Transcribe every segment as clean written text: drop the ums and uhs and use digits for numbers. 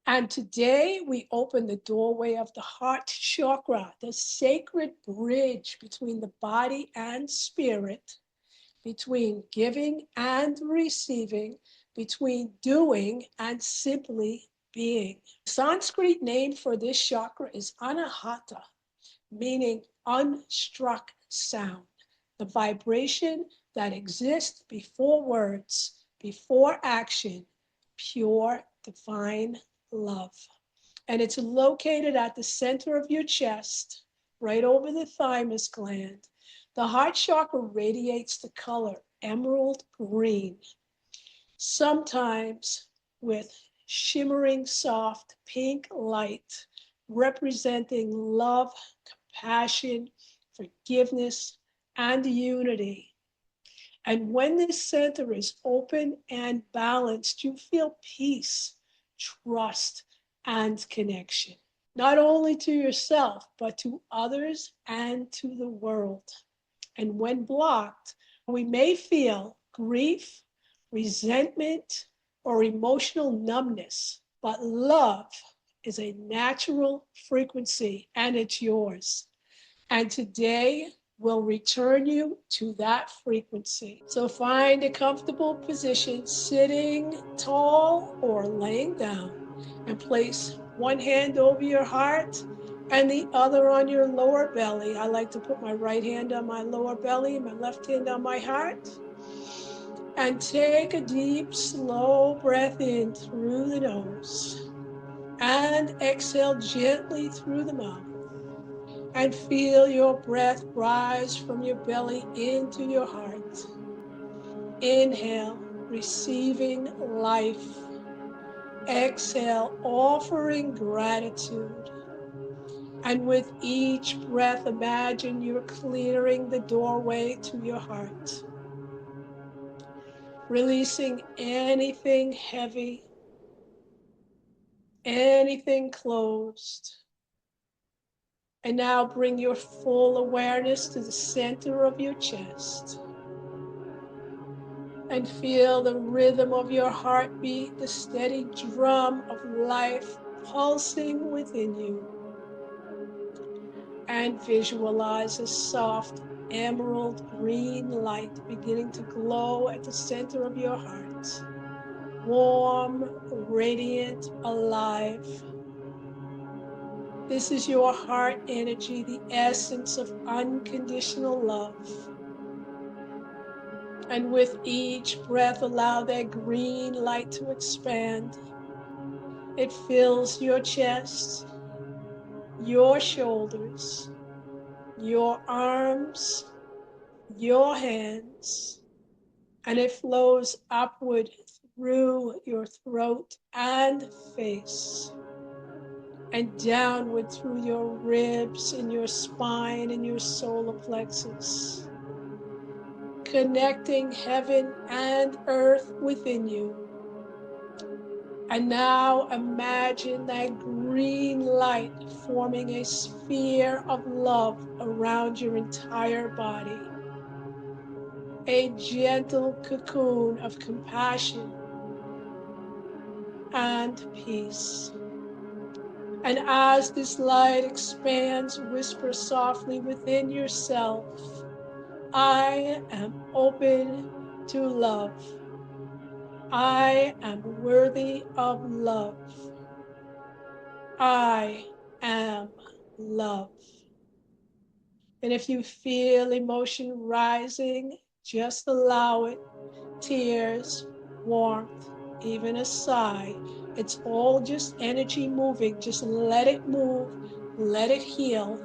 And today we open the doorway of the heart chakra, the sacred bridge between the body and spirit, between giving and receiving, between doing and simply being. The Sanskrit name for this chakra is Anahata, meaning unstruck sound, the vibration that exists before words, before action, pure divine love. And it's located at the center of your chest, right over the thymus gland. The heart chakra radiates the color emerald green, sometimes with shimmering soft pink light, representing love, compassion, forgiveness, and unity. And when this center is open and balanced, you feel peace, trust, and connection, not only to yourself, but to others and to the world. And when blocked, we may feel grief, resentment, or emotional numbness, but love is a natural frequency and it's yours. And today will return you to that frequency. So find a comfortable position, sitting tall or laying down, and place one hand over your heart and the other on your lower belly. I like to put my right hand on my lower belly, my left hand on my heart. And take a deep, slow breath in through the nose and exhale gently through the mouth. And feel your breath rise from your belly into your heart. Inhale, receiving life. Exhale, offering gratitude. And with each breath, imagine you're clearing the doorway to your heart. Releasing anything heavy, anything closed. And now bring your full awareness to the center of your chest. And feel the rhythm of your heartbeat, the steady drum of life pulsing within you. And visualize a soft emerald green light beginning to glow at the center of your heart. Warm, radiant, alive. This is your heart energy, the essence of unconditional love. And with each breath, allow that green light to expand. It fills your chest, your shoulders, your arms, your hands, and it flows upward through your throat and face, and downward through your ribs and your spine and your solar plexus, connecting heaven and earth within you. And now imagine that green light forming a sphere of love around your entire body. A gentle cocoon of compassion and peace. And as this light expands, whisper softly within yourself, I am open to love. I am worthy of love. I am love. And if you feel emotion rising, just allow it. Tears, warmth, even a sigh. It's all just energy moving. Just let it move, let it heal.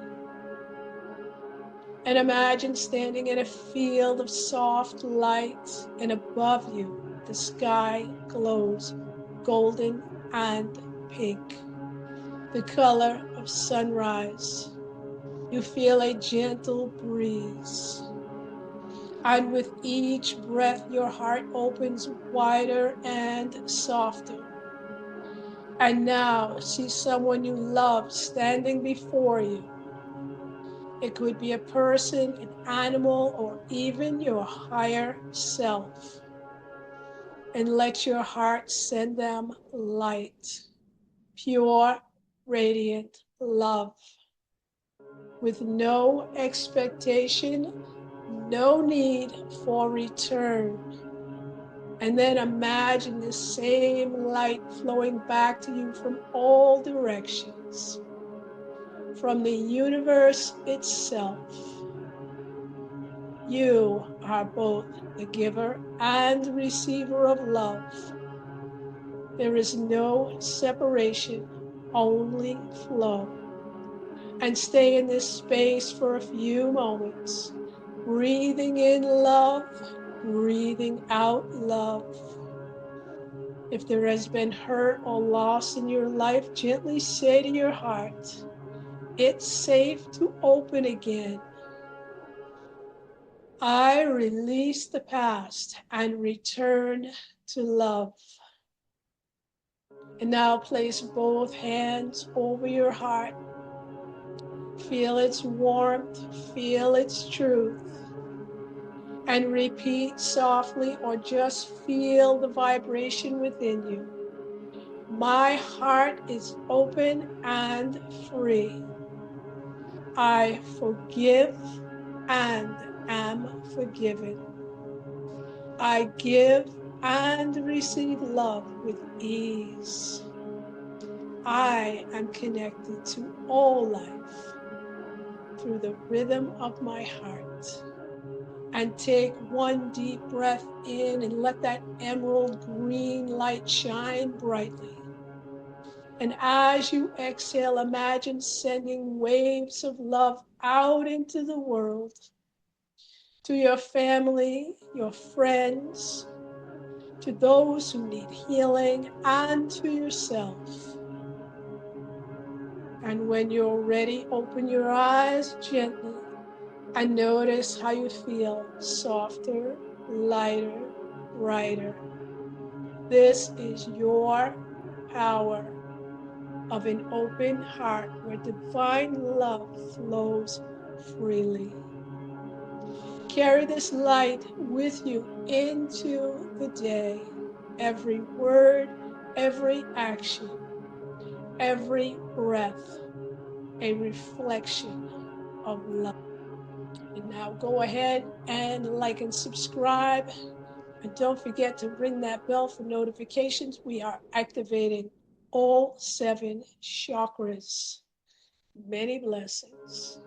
And imagine standing in a field of soft light, and above you, the sky glows golden and pink, the color of sunrise. You feel a gentle breeze. And with each breath, your heart opens wider and softer. And now see someone you love standing before you. It could be a person, an animal, or even your higher self. And let your heart send them light, pure, radiant love with no expectation, no need for return. And then imagine this same light flowing back to you from all directions, from the universe itself. You are both the giver and receiver of love. There is no separation, only flow. And stay in this space for a few moments, breathing in love, breathing out love. If there has been hurt or loss in your life, gently say to your heart, it's safe to open again. I release the past and return to love. And now place both hands over your heart. Feel its warmth, feel its truth. And repeat softly or just feel the vibration within you. My heart is open and free. I forgive and am forgiven. I give and receive love with ease. I am connected to all life through the rhythm of my heart. And take one deep breath in and let that emerald green light shine brightly. And as you exhale, imagine sending waves of love out into the world, to your family, your friends, to those who need healing, and to yourself. And when you're ready, open your eyes gently and notice how you feel softer, lighter, brighter. This is your power of an open heart where divine love flows freely. Carry this light with you into the day. Every word, every action, every breath, a reflection of love. And now go ahead and like and subscribe. And don't forget to ring that bell for notifications. We are activating all 7 chakras. Many blessings.